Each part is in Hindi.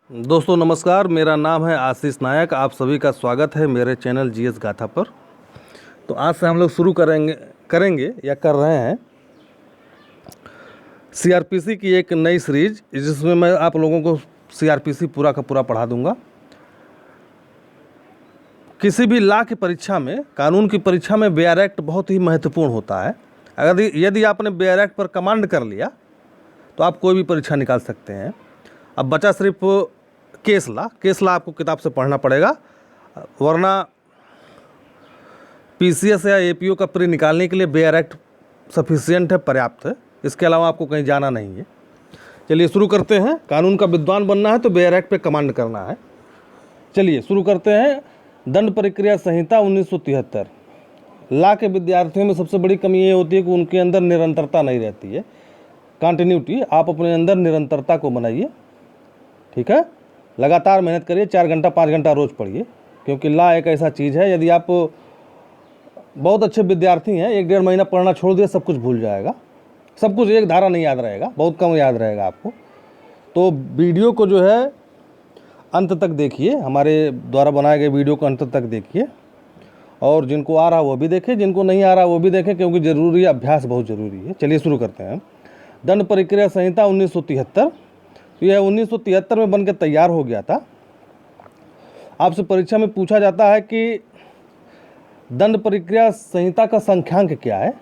दोस्तों नमस्कार, मेरा नाम है आशीष नायक। आप सभी का स्वागत है मेरे चैनल जीएस गाथा पर। तो आज से हम लोग शुरू करेंगे या कर रहे हैं सीआरपीसी की एक नई सीरीज, जिसमें मैं आप लोगों को सीआरपीसी पूरा का पूरा पढ़ा दूंगा। किसी भी लॉ की परीक्षा में, कानून की परीक्षा में बेयर एक्ट बहुत ही महत्वपूर्ण होता है। अगर यदि आपने बेयर एक्ट पर कमांड कर लिया तो आप कोई भी परीक्षा निकाल सकते हैं। अब बचा सिर्फ केस लॉ आपको किताब से पढ़ना पड़ेगा, वरना पीसीएस या एपीओ का प्री निकालने के लिए बेयर एक्ट सफिशिएंट है, पर्याप्त है। इसके अलावा आपको कहीं जाना नहीं है। चलिए शुरू करते हैं। कानून का विद्वान बनना है तो बेयर एक्ट पे कमांड करना है। चलिए शुरू करते हैं। दंड प्रक्रिया संहिता 1973। लॉ के विद्यार्थियों में सबसे बड़ी कमी ये होती है कि उनके अंदर निरंतरता नहीं रहती है, कंटिन्यूटी। आप अपने अंदर निरंतरता को बनाइए, ठीक है। लगातार मेहनत करिए, 4 घंटा 5 घंटा रोज़ पढ़िए, क्योंकि लॉ एक ऐसा चीज़ है, यदि आप बहुत अच्छे विद्यार्थी हैं, 1-1.5 महीना पढ़ना छोड़ दिए, सब कुछ भूल जाएगा। सब कुछ एक धारा नहीं याद रहेगा, बहुत कम याद रहेगा आपको। तो वीडियो को जो है अंत तक देखिए, हमारे द्वारा बनाए गए वीडियो को अंत तक देखिए, और जिनको आ रहा वो भी देखें, जिनको नहीं आ रहा वो भी देखें, क्योंकि ज़रूरी है, अभ्यास बहुत ज़रूरी है। चलिए शुरू करते हैं। दंड प्रक्रिया संहिता 1973। तो यह 1973 में बनकर तैयार हो गया था। आपसे परीक्षा में पूछा जाता है कि दंड प्रक्रिया संहिता का संख्यांक क्या है,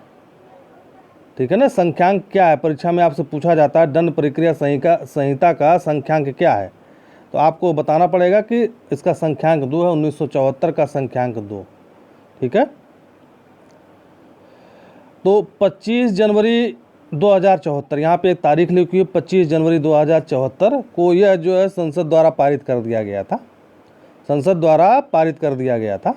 ठीक है ना। संख्यांक क्या है, परीक्षा में आपसे पूछा जाता है दंड प्रक्रिया संहिता का संख्यांक क्या है। तो आपको बताना पड़ेगा कि इसका संख्यांक 2 है, 1974 का संख्यांक 2, ठीक है। तो 25 जनवरी 2074, यहाँ पे एक तारीख लिखी हुई है, 25 जनवरी 2074 को यह जो है संसद द्वारा पारित कर दिया गया था। संसद द्वारा पारित कर दिया गया था।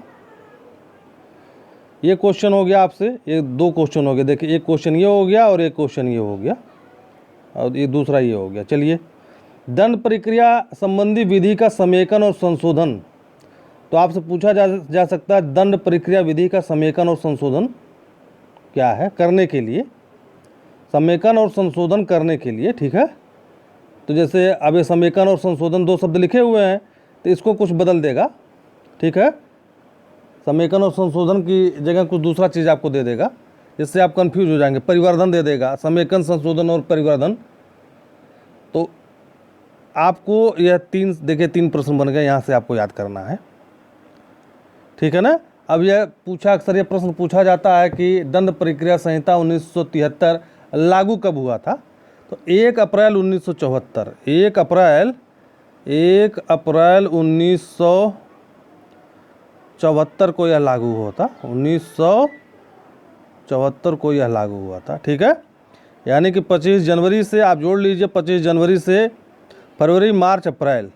ये क्वेश्चन हो गया आपसे, ये 2 क्वेश्चन हो गए। देखिए, एक क्वेश्चन ये हो गया और एक क्वेश्चन ये हो गया, और ये दूसरा ये हो गया। चलिए, दंड प्रक्रिया संबंधी विधि का समेकन और संशोधन। तो आपसे पूछा जा सकता है दंड प्रक्रिया विधि का समेकन और संशोधन क्या है, करने के लिए, समेकन और संशोधन करने के लिए, ठीक है। तो जैसे अब ये समेकन और संशोधन 2 शब्द लिखे हुए हैं, तो इसको कुछ बदल देगा, ठीक है। समेकन और संशोधन की जगह कुछ दूसरा चीज़ आपको दे देगा, जिससे आप कंफ्यूज हो जाएंगे। परिवर्धन दे देगा, समेकन, संशोधन और परिवर्धन। तो आपको यह 3 प्रश्न बन गए, यहाँ से आपको याद करना है, ठीक है ना। अब यह अक्सर ये प्रश्न पूछा जाता है कि दंड प्रक्रिया संहिता 1973 लागू कब हुआ था। तो 1 अप्रैल 1974, 1 अप्रैल 1974 को यह लागू हुआ था। 1974 को यह लागू हुआ था, ठीक है। यानी कि 25 जनवरी से आप जोड़ लीजिए, 25 जनवरी से फरवरी, मार्च, अप्रैल,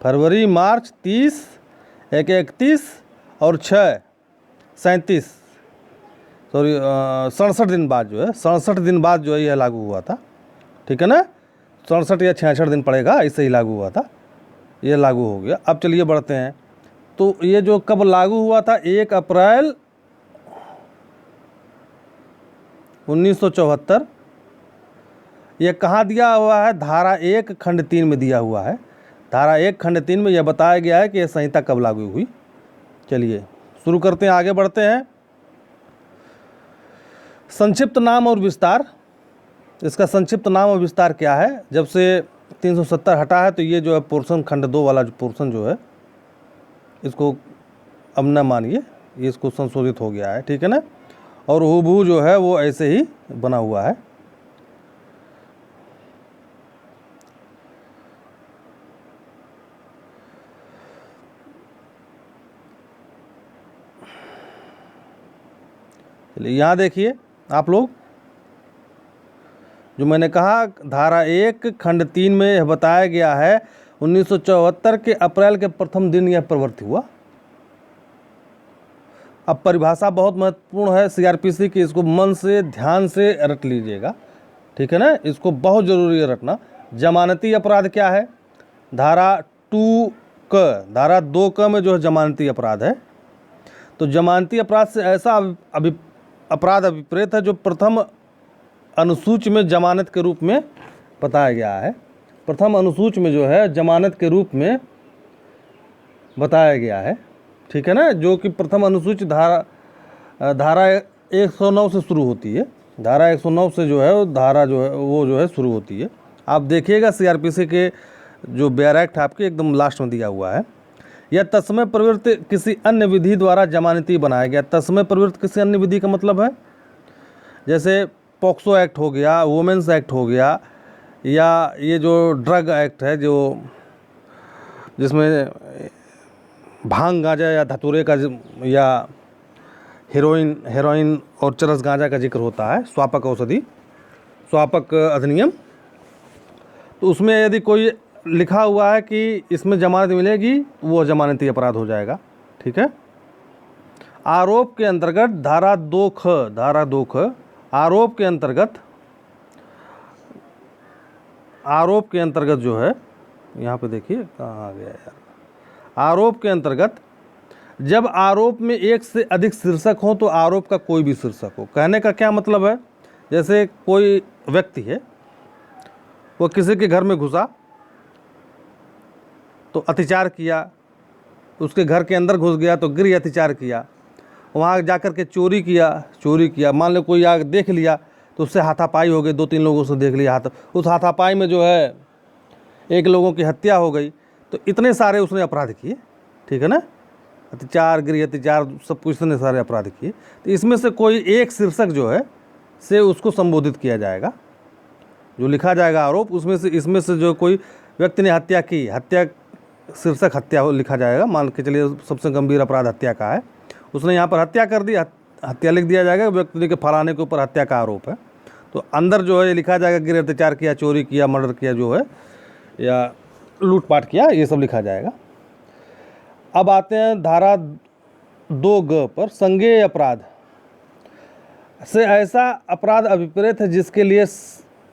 फरवरी, मार्च, 30, 31 और 6, 37, सॉरी 67 दिन बाद जो है, 67 दिन बाद जो है यह लागू हुआ था, ठीक है ना। 67 या 66 दिन पड़ेगा, ऐसे ही लागू हुआ था, ये लागू हो गया। अब चलिए बढ़ते हैं। तो ये जो कब लागू हुआ था, 1 अप्रैल 1974। ये कहाँ दिया हुआ है, धारा 1 खंड 3 में दिया हुआ है। धारा 1 खंड 3 में यह बताया गया है कि यह संहिता कब लागू हुई। चलिए शुरू करते हैं, आगे बढ़ते हैं। संक्षिप्त नाम और विस्तार। इसका संक्षिप्त नाम और विस्तार क्या है। जब से 370 हटा है, तो ये जो है पोर्शन, खंड 2 वाला जो पोर्शन जो है, इसको अब न मानिए, ये इसको संशोधित हो गया है, ठीक है ना। और हूबहू जो है वो ऐसे ही बना हुआ है। चलिए यहाँ देखिए आप लोग, जो मैंने कहा धारा 1 खंड 3 में यह बताया गया है 1974 के अप्रैल के प्रथम दिन यह प्रवृत्ति हुआ। अब परिभाषा बहुत महत्वपूर्ण है सीआरपीसी की, इसको मन से, ध्यान से रट लीजिएगा, ठीक है ना। इसको बहुत ज़रूरी है रटना। जमानती अपराध क्या है, धारा 2 क, धारा 2 क में जो है जमानती अपराध है। तो जमानती अपराध से ऐसा अपराध अभिप्रेत है जो प्रथम अनुसूची में जमानत के रूप में बताया गया है। प्रथम अनुसूची में जो है जमानत के रूप में बताया गया है, ठीक है ना, जो कि प्रथम अनुसूची धारा 109 से शुरू होती है। धारा 109 से जो है वो धारा जो है वो जो है शुरू होती है। आप देखिएगा सीआरपीसी के जो बेयर एक्ट आपके एकदम लास्ट में दिया हुआ है। यह तस्मय प्रवृत्ति किसी अन्य विधि द्वारा जमानती बनाया गया। तस्मय प्रवृत्ति किसी अन्य विधि का मतलब है जैसे पॉक्सो एक्ट हो गया, वुमेन्स एक्ट हो गया, या ये जो ड्रग एक्ट है जो जिसमें भांग गांजा या धतूरे का या हेरोइन और चरस गांजा का जिक्र होता है, स्वापक औषधि, स्वापक अधिनियम। तो उसमें यदि कोई लिखा हुआ है कि इसमें जमानत मिलेगी, वो जमानती अपराध हो जाएगा, ठीक है। आरोप के अंतर्गत धारा 2 ख आरोप के अंतर्गत जो है, यहाँ पे देखिए कहाँ आ गया यार, आरोप के अंतर्गत जब आरोप में एक से अधिक शीर्षक हो तो आरोप का कोई भी शीर्षक हो। कहने का क्या मतलब है, जैसे कोई व्यक्ति है, वो किसी के घर में घुसा तो अत्याचार किया, उसके घर के अंदर घुस गया तो गृह अत्याचार किया, वहाँ जाकर के चोरी किया, मान लो कोई आग देख लिया तो उससे हाथापाई हो गई, 2-3 लोगों से देख लिया उस हाथापाई में जो है एक लोगों की हत्या हो गई। तो इतने सारे उसने अपराध किए, ठीक है ना, अत्याचार, गृह अत्याचार, सब कुछ इतने सारे अपराध किए। तो इसमें से कोई एक शीर्षक जो है से उसको संबोधित किया जाएगा, जो लिखा जाएगा आरोप, इसमें से जो कोई व्यक्ति ने हत्या की, हत्या शीर्षक हत्या लिखा जाएगा। मान के चलिए सबसे गंभीर अपराध हत्या का है, उसने यहाँ पर हत्या कर दी, हत्या लिख दिया जाएगा, व्यक्ति के फलाने के ऊपर हत्या का आरोप है। तो अंदर जो है लिखा जाएगा गृह अत्याचार किया, चोरी किया, मर्डर किया जो है, या लूटपाट किया, ये सब लिखा जाएगा। अब आते हैं धारा 2 पर, संज्ञेय अपराध से ऐसा अपराध अभिप्रेत है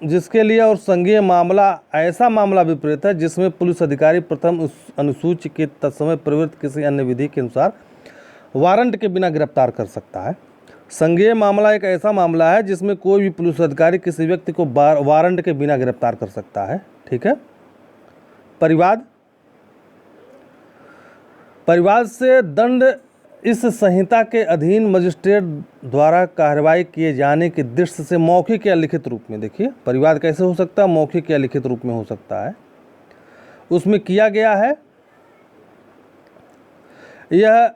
जिसके लिए और संज्ञेय मामला ऐसा मामला विपरीत है जिसमें पुलिस अधिकारी प्रथम अनुसूची के तत्समय प्रवृत्त किसी अन्य विधि के अनुसार वारंट के बिना गिरफ्तार कर सकता है। संज्ञेय मामला एक ऐसा मामला है जिसमें कोई भी पुलिस अधिकारी किसी व्यक्ति को वारंट के बिना गिरफ्तार कर सकता है, ठीक है। परिवाद से दंड इस संहिता के अधीन मजिस्ट्रेट द्वारा कार्रवाई किए जाने की दृष्टि से मौखिक या लिखित रूप में, देखिए परिवाद कैसे हो सकता है, मौखिक या लिखित रूप में हो सकता है। उसमें किया गया है, यह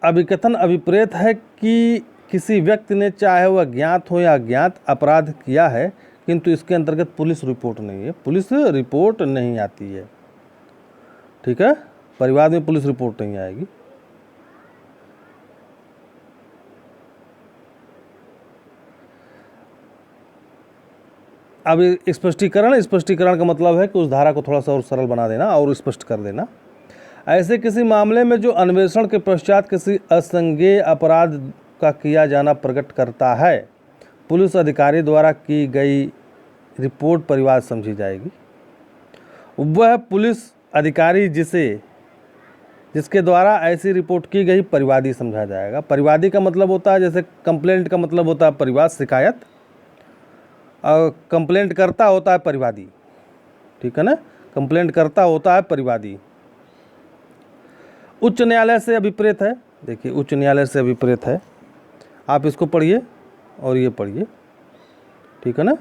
अभिकथन अभिप्रेत है कि किसी व्यक्ति ने चाहे वह ज्ञात हो या अज्ञात अपराध किया है, किंतु इसके अंतर्गत पुलिस रिपोर्ट नहीं आती है, ठीक है। परिवाद में पुलिस रिपोर्ट नहीं आएगी। अब स्पष्टीकरण का मतलब है कि उस धारा को थोड़ा सा और सरल बना देना और स्पष्ट कर देना। ऐसे किसी मामले में जो अन्वेषण के पश्चात किसी असंज्ञेय अपराध का किया जाना प्रकट करता है, पुलिस अधिकारी द्वारा की गई रिपोर्ट परिवाद समझी जाएगी। वह पुलिस अधिकारी जिसके द्वारा ऐसी रिपोर्ट की गई परिवादी समझा जाएगा। परिवादी का मतलब होता है, जैसे कंप्लेंट का मतलब होता है परिवाद, शिकायत, और कंप्लेंट करता होता है परिवादी, ठीक है ना, कंप्लेंट करता होता है परिवादी। उच्च न्यायालय से अभिप्रेत है, देखिए उच्च न्यायालय से अभिप्रेत है, आप इसको पढ़िए और ये पढ़िए, ठीक है ना।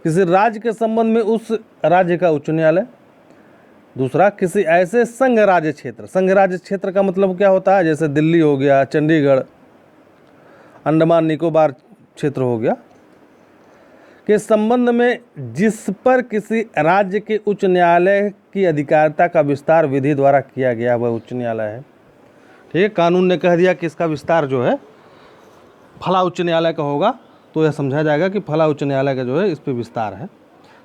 किसी राज्य के संबंध में उस राज्य का उच्च न्यायालय। दूसरा, किसी ऐसे संघ राज्य क्षेत्र का मतलब क्या होता है, जैसे दिल्ली हो गया, चंडीगढ़, अंडमान निकोबार क्षेत्र हो गया, के संबंध में जिस पर किसी राज्य के उच्च न्यायालय की अधिकारिता का विस्तार विधि द्वारा किया गया वह उच्च न्यायालय है, ठीक है। कानून ने कह दिया कि इसका विस्तार जो है फला उच्च न्यायालय का होगा, तो यह समझा जाएगा कि फला उच्च न्यायालय का जो है इस पर विस्तार है।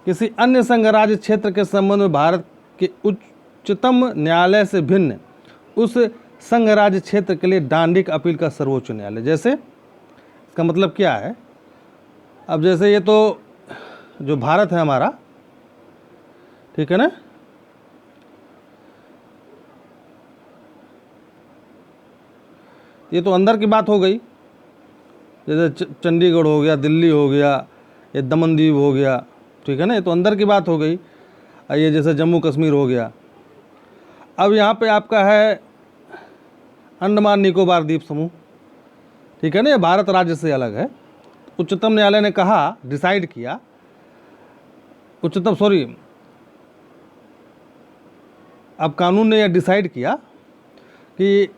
किसी अन्य संघ राज्य क्षेत्र के संबंध में भारत के उच्चतम न्यायालय से भिन्न उस संघ राज्य क्षेत्र के लिए दांडिक अपील का सर्वोच्च न्यायालय। जैसे इसका मतलब क्या है, अब जैसे ये तो जो भारत है हमारा, ठीक है ना, ये तो अंदर की बात हो गई, जैसे चंडीगढ़ हो गया, दिल्ली हो गया, ये दमन दीव हो गया, ठीक है ना, ये तो अंदर की बात हो गई। ये जैसे जम्मू कश्मीर हो गया। अब यहाँ पे आपका है अंडमान निकोबार द्वीप समूह, ठीक है ना, ये भारत राज्य से अलग है। उच्चतम न्यायालय ने कहा, डिसाइड किया, अब कानून ने यह डिसाइड किया कि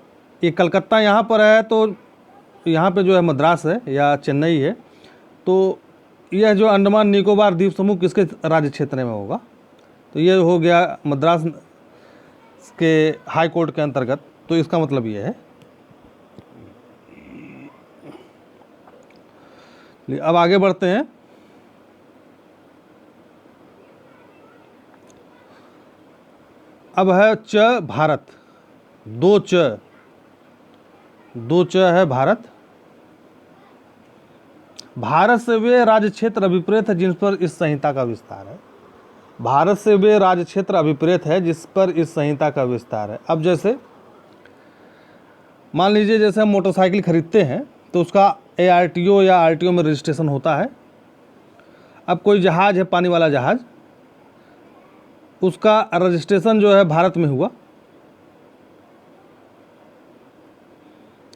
ये कलकत्ता यहाँ पर है, तो यहाँ पे जो है मद्रास है या चेन्नई है, तो यह जो अंडमान निकोबार द्वीप समूह किसके राज्य क्षेत्र में होगा, तो ये हो गया मद्रास के हाई कोर्ट के अंतर्गत। तो इसका मतलब ये है। अब आगे बढ़ते हैं। अब है च भारत, दो च है भारत। भारत से वे राज्य क्षेत्र अभिप्रेत है जिस पर इस संहिता का विस्तार है। भारत से वे राज्य क्षेत्र अभिप्रेत है जिस पर इस संहिता का विस्तार है। अब जैसे मान लीजिए जैसे हम मोटरसाइकिल खरीदते हैं तो उसका ARTO या RTO में रजिस्ट्रेशन होता है। अब कोई जहाज़ है, पानी वाला जहाज़, उसका रजिस्ट्रेशन जो है भारत में हुआ,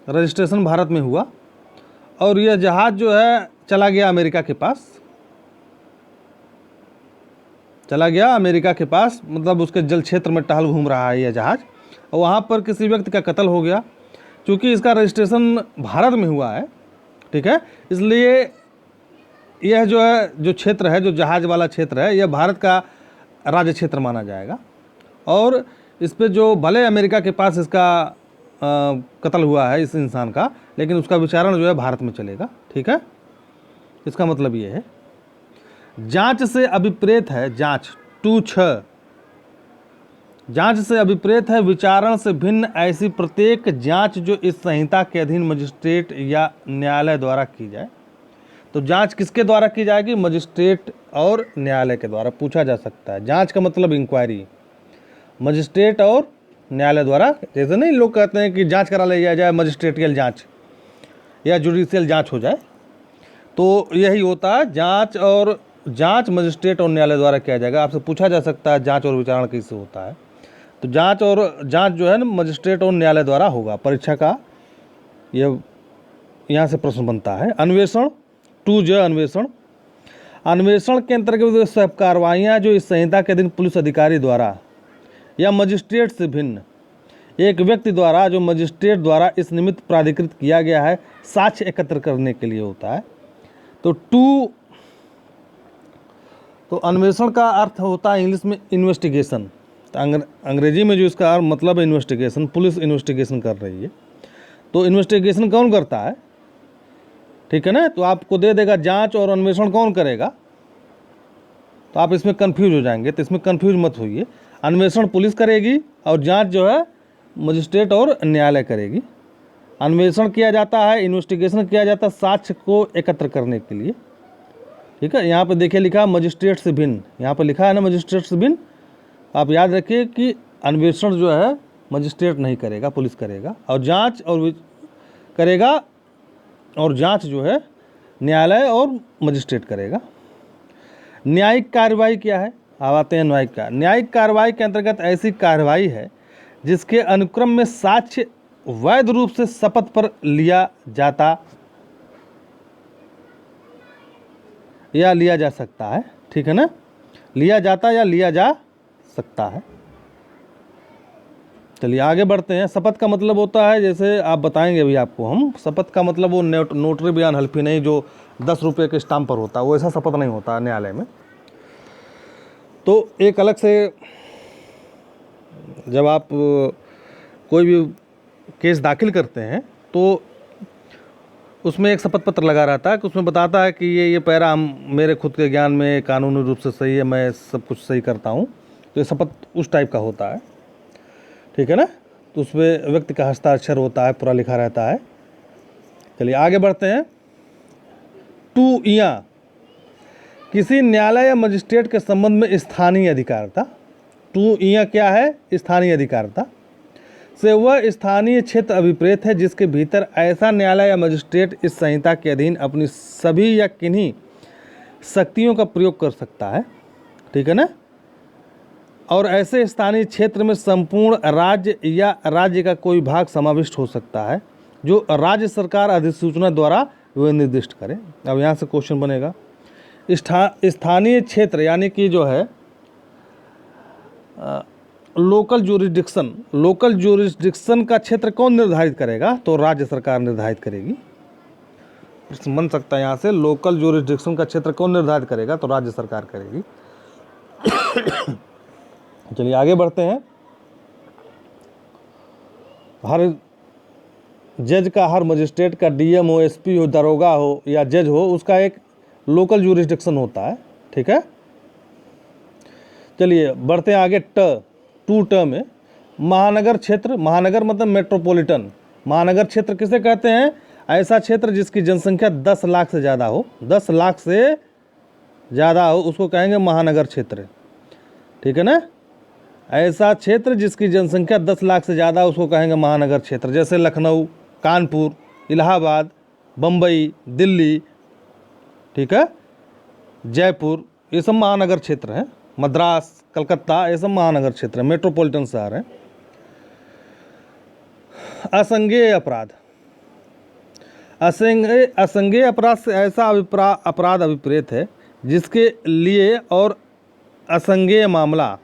रजिस्ट्रेशन भारत में हुआ, और यह जहाज़ जो है चला गया अमेरिका के पास, मतलब उसके जल क्षेत्र में टहल घूम रहा है यह जहाज़, और वहाँ पर किसी व्यक्ति का कत्ल हो गया। क्योंकि इसका रजिस्ट्रेशन भारत में हुआ है, ठीक है, इसलिए यह जो है जो क्षेत्र है, जो जहाज़ वाला क्षेत्र है, यह भारत का राज्य क्षेत्र माना जाएगा। और इस पे जो भले अमेरिका के पास इसका कत्ल हुआ है इस इंसान का, लेकिन उसका विचारण जो है भारत में चलेगा, ठीक है। इसका मतलब ये है। जांच से अभिप्रेत है, जांच 2(6), जांच से अभिप्रेत है विचारण से भिन्न ऐसी प्रत्येक जांच जो इस संहिता के अधीन मजिस्ट्रेट या न्यायालय द्वारा की जाए। तो जांच किसके द्वारा की जाएगी? मजिस्ट्रेट और न्यायालय के द्वारा। पूछा जा सकता है, जांच का मतलब इंक्वायरी, मजिस्ट्रेट और न्यायालय द्वारा। जैसे नहीं लोग कहते हैं कि जांच करा लिया जाए, मजिस्ट्रेटियल जांच या जुडिशियल जांच हो जाए, तो यही होता है जांच। और जांच मजिस्ट्रेट और न्यायालय द्वारा किया जाएगा। आपसे पूछा जा सकता है जांच और विचारण कैसे होता है, तो जांच जो है ना मजिस्ट्रेट और न्यायालय द्वारा होगा। परीक्षा का ये यहाँ से प्रश्न बनता है। अन्वेषण 2(j), अन्वेषण के अंतर्गत वे सब कार्रवाइयाँ जो इस संहिता के अधीन पुलिस अधिकारी द्वारा या मजिस्ट्रेट से भिन्न एक व्यक्ति द्वारा जो मजिस्ट्रेट द्वारा इस निमित्त प्राधिकृत किया गया है साक्ष्य एकत्र करने के लिए होता है। तो अन्वेषण का अर्थ होता है इंग्लिश में इन्वेस्टिगेशन, तो अंग्रेजी में जो इसका मतलब है इन्वेस्टिगेशन, पुलिस इन्वेस्टिगेशन कर रही है। तो इन्वेस्टिगेशन कौन करता है, ठीक है ना। तो आपको दे देगा जांच और अन्वेषण कौन करेगा, तो आप इसमें कंफ्यूज हो जाएंगे, तो इसमें कंफ्यूज मत होइए। अन्वेषण पुलिस करेगी और जांच जो है मजिस्ट्रेट और न्यायालय करेगी। अन्वेषण किया जाता है, इन्वेस्टिगेशन किया जाता है साक्ष्य को एकत्र करने के लिए, ठीक है। यहाँ पे देखिए लिखा है मजिस्ट्रेट से भिन्न, यहाँ पे लिखा है ना मजिस्ट्रेट से भिन्न। आप याद रखिए कि अन्वेषण जो है मजिस्ट्रेट नहीं करेगा, पुलिस करेगा, और जांच करेगा, और जांच जो है न्यायालय और मजिस्ट्रेट करेगा। न्यायिक कार्रवाई क्या है? अब आते हैं न्यायिक कार्रवाई के अंतर्गत ऐसी कार्रवाई है जिसके अनुक्रम में साक्ष्य वैध रूप से शपथ पर लिया जाता या लिया जा सकता है, ठीक है ना। लिया जाता या लिया जा सकता है। चलिए आगे बढ़ते हैं। शपथ का मतलब होता है, जैसे आप बताएंगे अभी आपको हम, शपथ का मतलब वो नोटरी बयान हल्फी नहीं जो 10 रुपये के स्टाम्प पर होता है, वो ऐसा शपथ नहीं होता न्यायालय में। तो एक अलग से जब आप कोई भी केस दाखिल करते हैं तो उसमें एक शपथ पत्र लगा रहता है कि उसमें बताता है कि ये पैरा मेरे खुद के ज्ञान में कानूनी रूप से सही है, मैं सब कुछ सही करता हूँ। तो ये शपथ उस टाइप का होता है, ठीक है ना। तो उसमें व्यक्ति का हस्ताक्षर होता है, पूरा लिखा रहता है। चलिए आगे बढ़ते हैं। 2(e), किसी न्यायालय या मजिस्ट्रेट के संबंध में स्थानीय अधिकारिता। 2(e) क्या है? स्थानीय अधिकारिता से वह स्थानीय क्षेत्र अभिप्रेत है जिसके भीतर ऐसा न्यायालय या मजिस्ट्रेट इस संहिता के अधीन अपनी सभी या किन्हीं शक्तियों का प्रयोग कर सकता है, ठीक है ना। और ऐसे स्थानीय क्षेत्र में संपूर्ण राज्य या राज्य का कोई भाग समाविष्ट हो सकता है जो राज्य सरकार अधिसूचना द्वारा वह निर्दिष्ट करे। अब यहाँ से क्वेश्चन बनेगा, स्थानीय क्षेत्र यानी कि जो है लोकल ज्यूरिसडिक्शन, लोकल ज्यूरिसडिक्शन का क्षेत्र कौन निर्धारित करेगा? तो राज्य सरकार निर्धारित करेगी। प्रश्न बन सकता है यहाँ से, लोकल ज्यूरिसडिक्शन का क्षेत्र कौन निर्धारित करेगा? तो राज्य सरकार करेगी। चलिए आगे बढ़ते हैं। हर जज का, हर मजिस्ट्रेट का, डीएम हो, एसपी हो, दरोगा हो या जज हो, उसका एक लोकल ज्यूरिसडिक्शन होता है, ठीक है। चलिए बढ़ते हैं आगे। टू ट में महानगर क्षेत्र, महानगर मतलब मेट्रोपॉलिटन। महानगर क्षेत्र किसे कहते हैं? ऐसा क्षेत्र जिसकी जनसंख्या 10 लाख से ज़्यादा हो, 10 लाख से ज़्यादा हो, उसको कहेंगे महानगर क्षेत्र, ठीक है ना। ऐसा क्षेत्र जिसकी जनसंख्या 10 लाख से ज़्यादा, उसको कहेंगे महानगर क्षेत्र। जैसे लखनऊ, कानपुर, इलाहाबाद, बम्बई, दिल्ली, ठीक है, जयपुर, ये सब महानगर क्षेत्र हैं। मद्रास, कलकत्ता, ये सब महानगर क्षेत्र है, मेट्रोपॉलिटन शहर हैं। असंज्ञेय अपराध, असंज्ञेय अपराध से ऐसा अपराध अभिप्रेत है जिसके लिए, और असंज्ञेय मामला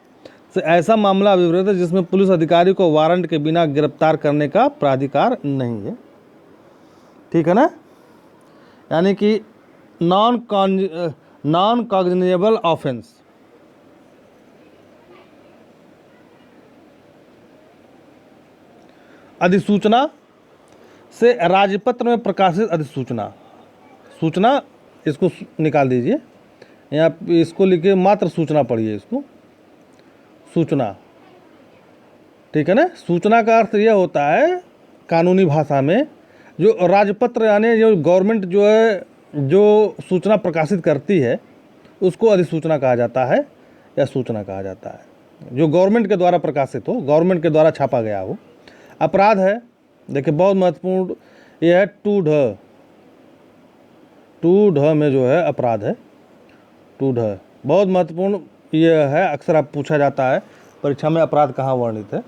से ऐसा मामला अभिप्रेत है जिसमें पुलिस अधिकारी को वारंट के बिना गिरफ्तार करने का प्राधिकार नहीं है, ठीक है ना। यानी कि नॉन कॉग्निजेबल ऑफेंस। अधिसूचना से राजपत्र में प्रकाशित अधिसूचना, सूचना, इसको निकाल दीजिए, यहाँ इसको लिखिए, मात्र सूचना पढ़िए इसको, सूचना, ठीक है ना। सूचना का अर्थ यह होता है कानूनी भाषा में, जो राजपत्र यानी जो गवर्नमेंट जो है जो सूचना प्रकाशित करती है उसको अधिसूचना कहा जाता है या सूचना कहा जाता है। जो गवर्नमेंट के द्वारा प्रकाशित हो, गवर्नमेंट के द्वारा छापा गया हो। अपराध है, देखिए बहुत महत्वपूर्ण ये है, टू ढ में जो है अपराध है, टू ढ बहुत महत्वपूर्ण ये है, अक्सर आप पूछा जाता है परीक्षा में, अपराध कहाँ वर्णित है।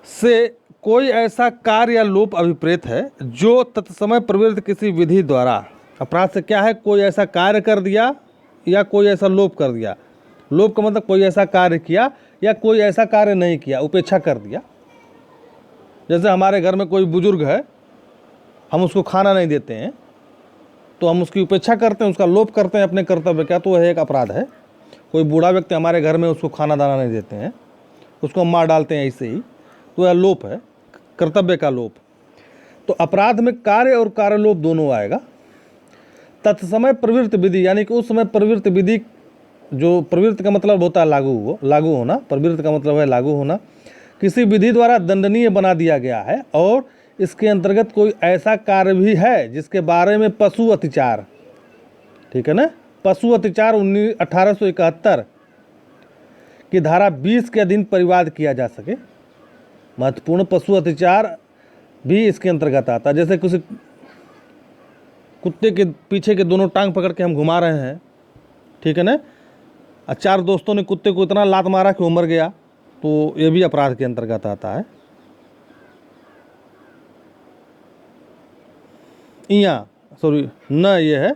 से कोई ऐसा कार्य या लोप अभिप्रेत है जो तत्समय प्रवृत्त किसी विधि द्वारा, अपराध से क्या है? कोई ऐसा कार्य कर दिया या कोई ऐसा लोप कर दिया। लोप का मतलब कोई ऐसा कार्य किया या कोई ऐसा कार्य नहीं किया, उपेक्षा कर दिया। जैसे हमारे घर में कोई बुजुर्ग है, हम उसको खाना नहीं देते हैं तो हम उसकी उपेक्षा करते हैं, उसका लोप करते हैं अपने कर्तव्य का, तो वह एक अपराध है। कोई बूढ़ा व्यक्ति हमारे घर में, उसको खाना दाना नहीं देते हैं, उसको हम मार डालते हैं ऐसे ही, तो यह लोप है, कर्तव्य का लोप। तो अपराध में कार्य और कार्यलोप दोनों आएगा। तत्समय प्रवृत्त विधि यानी कि उस समय प्रवृत्त विधि, जो प्रवृत्त का मतलब होता है लागू होना, प्रवृत्त का मतलब है लागू होना, किसी विधि द्वारा दंडनीय बना दिया गया है, और इसके अंतर्गत कोई ऐसा कार्य भी है जिसके बारे में पशु अत्याचार, ठीक है ना, पशु अत्याचार 1871 की धारा 20 के अधीन परिवाद किया जा सके। महत्वपूर्ण, पशु अत्याचार भी इसके अंतर्गत आता है। जैसे किसी कुत्ते के पीछे के दोनों टांग पकड़ के हम घुमा रहे हैं, ठीक है ना, और 4 दोस्तों ने कुत्ते को इतना लात मारा कि वो मर गया, तो ये भी अपराध के अंतर्गत आता है। न ये है,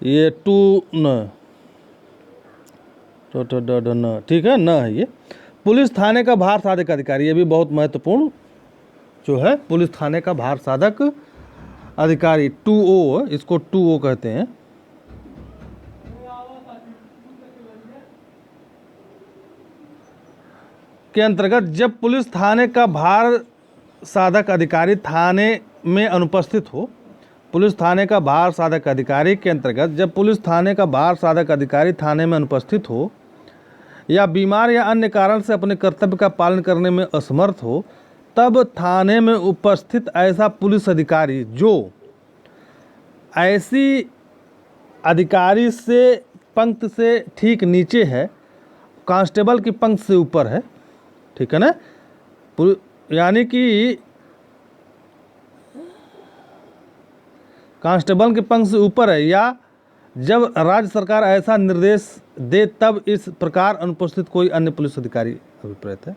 ये टू न, न, ठीक है, न है ये। पुलिस थाने का भार साधक अधिकारी, ये भी बहुत महत्वपूर्ण जो है, पुलिस थाने का भार साधक अधिकारी, 2O, इसको 2O कहते हैं। के अंतर्गत जब पुलिस थाने का भार साधक अधिकारी थाने में अनुपस्थित हो, पुलिस थाने का भार साधक अधिकारी के अंतर्गत जब पुलिस थाने का भार साधक अधिकारी थाने में अनुपस्थित हो, या बीमार या अन्य कारण से अपने कर्तव्य का पालन करने में असमर्थ हो, तब थाने में उपस्थित ऐसा पुलिस अधिकारी जो ऐसी अधिकारी से पंक्ति से ठीक नीचे है, कांस्टेबल की पंक्ति से ऊपर है, ठीक है ना, यानी कि कांस्टेबल की पंक्ति से ऊपर है, या जब राज्य सरकार ऐसा निर्देश दे तब इस प्रकार अनुपस्थित कोई अन्य पुलिस अधिकारी अभिप्रेत है।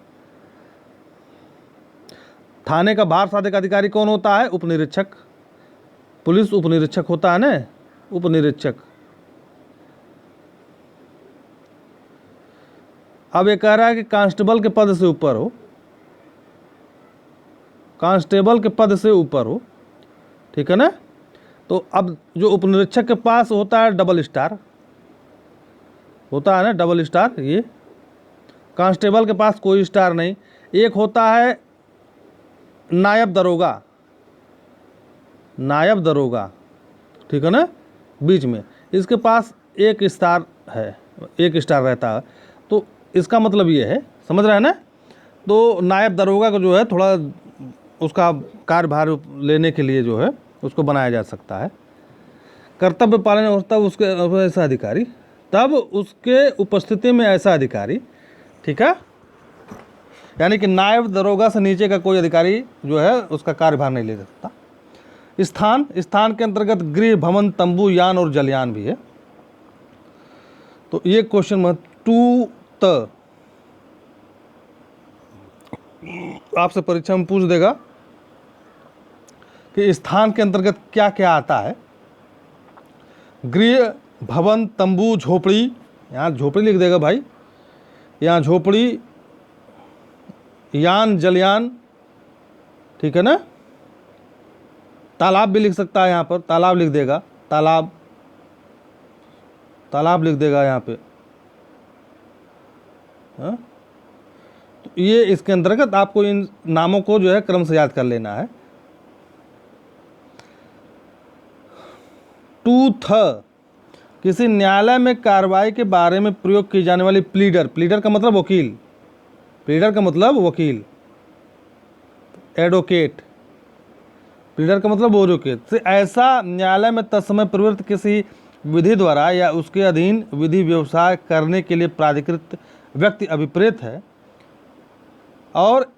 थाने का भार साधक अधिकारी कौन होता है? उपनिरीक्षक। पुलिस उपनिरीक्षक होता है ना, उपनिरीक्षक। अब ये कह रहा है कि कांस्टेबल के पद से ऊपर हो, कांस्टेबल के पद से ऊपर हो, ठीक है ना। तो अब जो उपनिरीक्षक के पास होता है डबल स्टार होता है ना, डबल स्टार। ये कांस्टेबल के पास कोई स्टार नहीं। एक होता है नायब दरोगा, नायब दरोगा, ठीक है ना, बीच में इसके पास एक स्टार है, एक स्टार रहता है। तो इसका मतलब ये है, समझ रहे हैं ना। तो नायब दरोगा का जो है थोड़ा उसका कार्यभार लेने के लिए जो है उसको बनाया जा सकता है। कर्तव्य पालन और तब उसके ऐसा अधिकारी, तब उसके उपस्थिति में ऐसा अधिकारी, ठीक है। यानी कि नायब दरोगा से नीचे का कोई अधिकारी जो है उसका कार्यभार नहीं ले सकता। स्थान, स्थान के अंतर्गत गृह, भवन, तंबू, यान और जलयान भी है। तो ये क्वेश्चन में टू त आपसे परीक्षा में पूछ देगा कि स्थान के अंतर्गत क्या क्या आता है। गृह, भवन, तंबू, झोपड़ी, यहाँ झोपड़ी लिख देगा भाई, यहाँ झोपड़ी, यान, जलयान, ठीक है ना। तालाब भी लिख सकता है, यहाँ पर तालाब लिख देगा, तालाब, तालाब लिख देगा यहाँ पे, हाँ? तो ये इसके अंतर्गत आपको इन नामों को जो है क्रम से याद कर लेना है। टू थ, किसी न्यायालय में कार्रवाई के बारे में प्रयोग की जाने वाली प्लीडर, प्लीडर का मतलब वकील, प्लीडर का मतलब वकील, एडवोकेट, प्लीडर का मतलब एडवोकेट से ऐसा न्यायालय में तत्समय प्रवृत्त किसी विधि द्वारा या उसके अधीन विधि व्यवसाय करने के लिए प्राधिकृत व्यक्ति अभिप्रेत है, और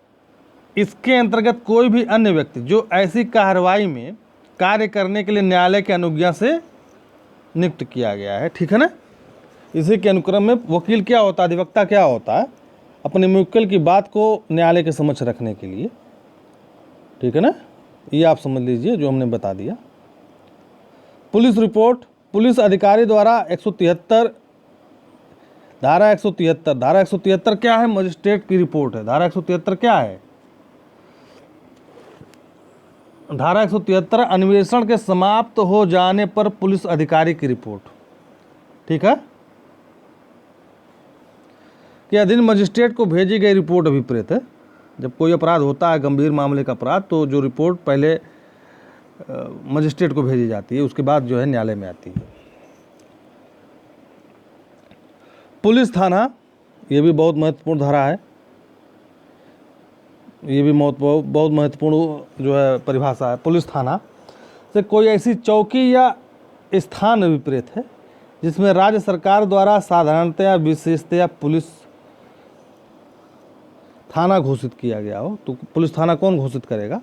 इसके अंतर्गत कोई भी अन्य व्यक्ति जो ऐसी कार्रवाई में कार्य करने के लिए न्यायालय की अनुज्ञा से नियुक्त किया गया है, ठीक है ना। इसी के अनुक्रम में वकील क्या होता है, अधिवक्ता क्या होता है, अपने मुवक्किल की बात को न्यायालय के समक्ष रखने के लिए, ठीक है ना। ये आप समझ लीजिए जो हमने बता दिया। पुलिस रिपोर्ट, पुलिस अधिकारी द्वारा 173 धारा 173, धारा 173 क्या है? मजिस्ट्रेट की रिपोर्ट है। धारा 173 क्या है? धारा 173 अन्वेषण के समाप्त हो जाने पर पुलिस अधिकारी की रिपोर्ट, ठीक है, के अधीन मजिस्ट्रेट को भेजी गई रिपोर्ट अभिप्रेत है। जब कोई अपराध होता है, गंभीर मामले का अपराध, तो जो रिपोर्ट पहले मजिस्ट्रेट को भेजी जाती है, उसके बाद जो है न्यायालय में आती है। पुलिस थाना, ये भी बहुत महत्वपूर्ण धारा है, ये भी बहुत महत्वपूर्ण जो है परिभाषा है। पुलिस थाना से कोई ऐसी चौकी या स्थान अभिप्रेत है जिसमें राज्य सरकार द्वारा साधारणतया विशेषतया पुलिस थाना घोषित किया गया हो। तो पुलिस थाना कौन घोषित करेगा?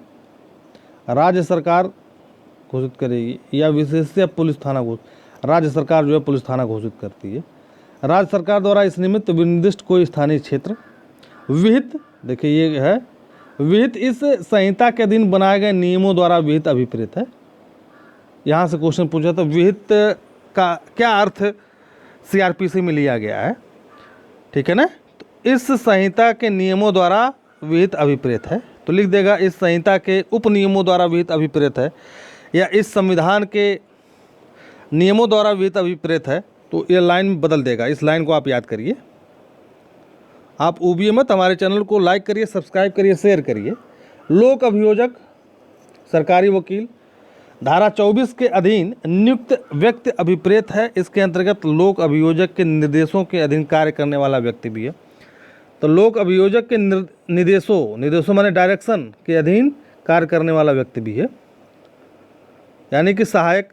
राज्य सरकार घोषित करेगी, या विशेषतया पुलिस थाना राज्य सरकार जो है पुलिस थाना घोषित करती है। राज्य सरकार द्वारा इस निमित्त विनिर्दिष्ट कोई स्थानीय क्षेत्र विहित, देखिए ये है विहित, इस संहिता के अधीन बनाए गए नियमों द्वारा विहित अभिप्रेत है। यहाँ से क्वेश्चन पूछा तो विहित का क्या अर्थ सीआरपीसी में लिया गया है, ठीक है ना। तो इस संहिता के नियमों द्वारा विहित अभिप्रेत है, तो लिख देगा इस संहिता के उप नियमों द्वारा विहित अभिप्रेत है, या इस संविधान के नियमों द्वारा विहित अभिप्रेत है। तो ये लाइन बदल देगा, इस लाइन को आप याद करिए। आप ऊबिए मत, हमारे चैनल को लाइक करिए, सब्सक्राइब करिए, शेयर करिए। लोक अभियोजक, सरकारी वकील, धारा 24 के अधीन नियुक्त व्यक्ति अभिप्रेत है। इसके अंतर्गत लोक अभियोजक के निर्देशों के अधीन कार्य करने वाला व्यक्ति भी है। तो लोक अभियोजक के निर्देशों माने डायरेक्शन के अधीन कार्य करने वाला व्यक्ति भी है, यानी कि सहायक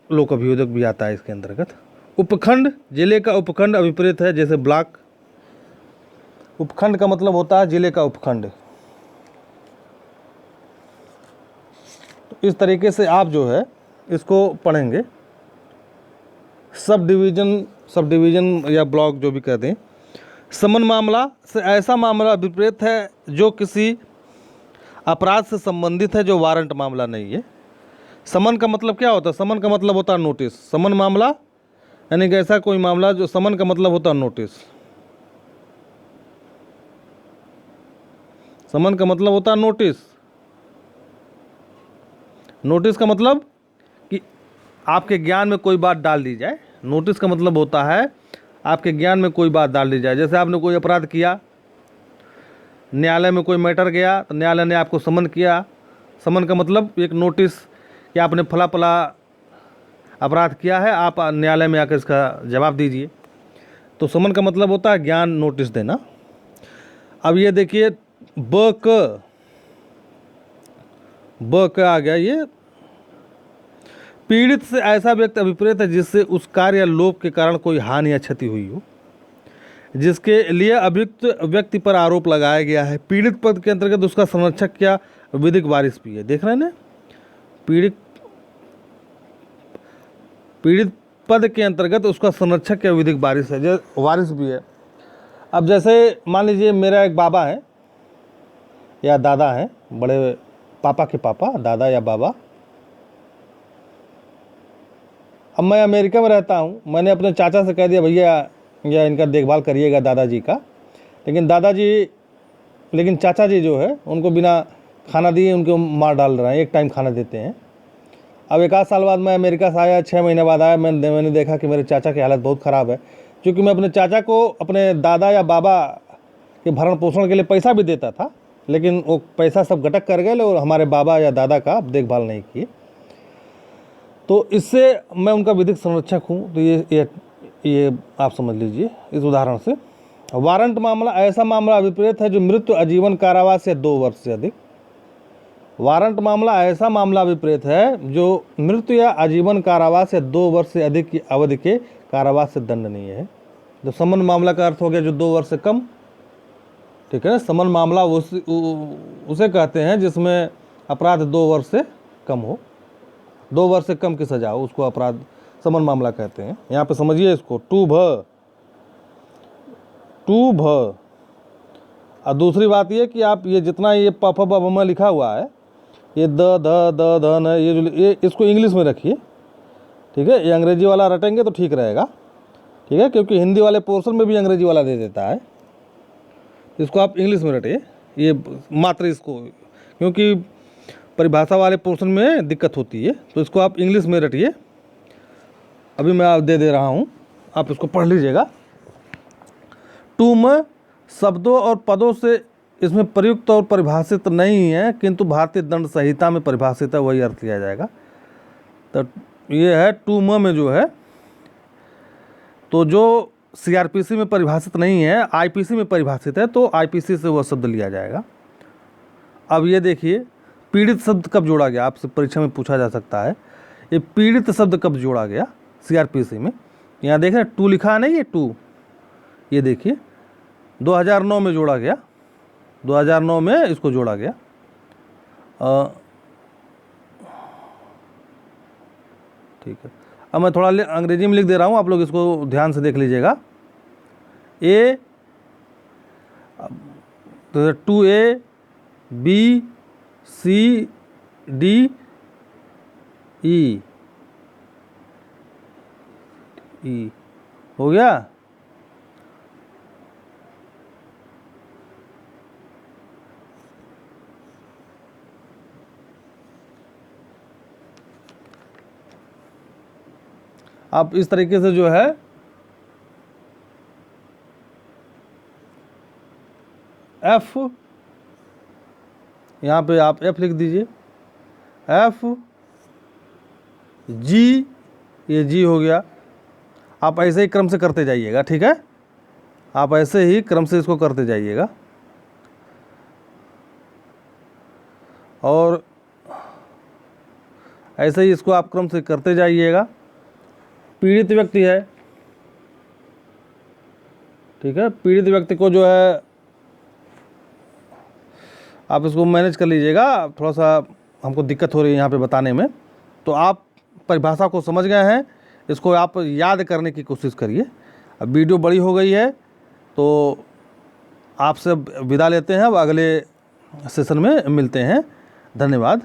लोक अभियोजक भी आता है इसके अंतर्गत। उपखंड, जिले का उपखंड अभिप्रेत है, जैसे ब्लॉक। उपखंड का मतलब होता है जिले का उपखंड। तो इस तरीके से आप जो है इसको पढ़ेंगे। सब डिवीज़न या ब्लॉक जो भी कहते हैं। समन मामला से ऐसा मामला विपरीत है जो किसी अपराध से संबंधित है जो वारंट मामला नहीं है। समन का मतलब क्या होता है? समन का मतलब होता है नोटिस। समन मामला यानी कि ऐसा कोई मामला जो समन का मतलब होता है नोटिस। समन का मतलब होता है नोटिस। नोटिस का मतलब कि आपके ज्ञान में कोई बात डाल दी जाए। नोटिस का मतलब होता है आपके ज्ञान में कोई बात डाल दी जाए। जैसे आपने कोई अपराध किया, न्यायालय में कोई मैटर गया तो न्यायालय ने आपको समन किया। समन का मतलब एक नोटिस कि आपने फला फला अपराध किया है, आप न्यायालय में आकर इसका जवाब दीजिए। तो समन का मतलब होता है ज्ञान, नोटिस देना। अब ये देखिए ब क आ गया। ये पीड़ित से ऐसा व्यक्ति अभिप्रेत है जिससे उस कार्य या लोभ के कारण कोई हानि या क्षति हुई हो, जिसके लिए अभियुक्त व्यक्ति पर आरोप लगाया गया है। पीड़ित पद के अंतर्गत उसका संरक्षक या विधिक वारिस भी है। देख रहे हैं ना, पीड़ित पद के अंतर्गत उसका संरक्षक या विधिक वारिस है, वारिस भी है। अब जैसे मान लीजिए मेरा एक बाबा है या दादा है, बड़े पापा के पापा, दादा या बाबा। अब मैं अमेरिका में रहता हूँ, मैंने अपने चाचा से कह दिया भैया या इनका देखभाल करिएगा दादाजी का, लेकिन चाचा जी जो है उनको बिना खाना दिए उनको मार डाल रहे हैं, एक टाइम खाना देते हैं। अब एक आध साल बाद मैं अमेरिका से आया, 6 महीने बाद आया, मैंने देखा कि मेरे चाचा की हालत बहुत ख़राब है। क्योंकि मैं अपने चाचा को अपने दादा या बाबा के भरण पोषण के लिए पैसा भी देता था, लेकिन वो पैसा सब गटक कर गए और हमारे बाबा या दादा का देखभाल नहीं किए। तो इससे मैं उनका विधिक संरक्षक हूँ। तो ये आप समझ लीजिए इस उदाहरण से। वारंट मामला ऐसा मामला विपरीत है जो मृत्यु, आजीवन कारावास या 2 वर्ष से अधिक। वारंट मामला ऐसा मामला विपरीत है जो मृत्यु या आजीवन कारावास या 2 वर्ष से अधिक की अवधि के कारावास से दंडनीय है। जो समन मामला का अर्थ हो गया जो 2 वर्ष से कम, ठीक है। समन मामला उसे कहते हैं जिसमें अपराध 2 वर्ष से कम हो, 2 वर्ष से कम की सजा हो, उसको अपराध समन मामला कहते हैं। यहाँ पे समझिए इसको, टू भ। और दूसरी बात ये कि आप ये जितना ये प फ ब म लिखा हुआ है, ये द न, ये इसको इंग्लिश में रखिए, ठीक है। ये अंग्रेजी वाला रटेंगे तो ठीक रहेगा, ठीक है, क्योंकि हिंदी वाले पोर्शन में भी अंग्रेजी वाला दे देता है। इसको आप इंग्लिश में रटिए, ये मात्र इसको, क्योंकि परिभाषा वाले पोर्शन में दिक्कत होती है, तो इसको आप इंग्लिश में रटिए। अभी मैं आप दे रहा हूँ, आप इसको पढ़ लीजिएगा। टूम शब्दों और पदों से इसमें प्रयुक्त और परिभाषित नहीं है, किंतु भारतीय दंड संहिता में परिभाषित है, वही अर्थ लिया जाएगा। तो ये है टूम में जो है, तो जो सीआरपीसी में परिभाषित नहीं है, आईपीसी में परिभाषित है, तो आईपीसी से वह शब्द लिया जाएगा। अब ये देखिए पीड़ित शब्द कब जोड़ा गया, आपसे परीक्षा में पूछा जा सकता है। ये पीड़ित शब्द कब जोड़ा गया सीआरपीसी में? यहाँ देख रहे हैं टू लिखा है नहीं, ये टू, ये देखिए 2009 में जोड़ा गया, 2009 में इसको जोड़ा गया। ठीक है, अब मैं थोड़ा अंग्रेजी में लिख दे रहा हूँ, आप लोग इसको ध्यान से देख लीजिएगा। ए तो 2A B C D E हो गया। आप इस तरीके से जो है F, यहाँ पे आप F लिख दीजिए, F G, ये G हो गया। आप ऐसे ही क्रम से करते जाइएगा, ठीक है, आप ऐसे ही क्रम से इसको करते जाइएगा। और ऐसे ही इसको आप क्रम से करते जाइएगा। पीड़ित व्यक्ति है, ठीक है, पीड़ित व्यक्ति को जो है आप इसको मैनेज कर लीजिएगा, थोड़ा सा हमको दिक्कत हो रही है यहाँ पे बताने में। तो आप परिभाषा को समझ गए हैं, इसको आप याद करने की कोशिश करिए। अब वीडियो बड़ी हो गई है तो आपसे विदा लेते हैं, अब अगले सेशन में मिलते हैं। धन्यवाद।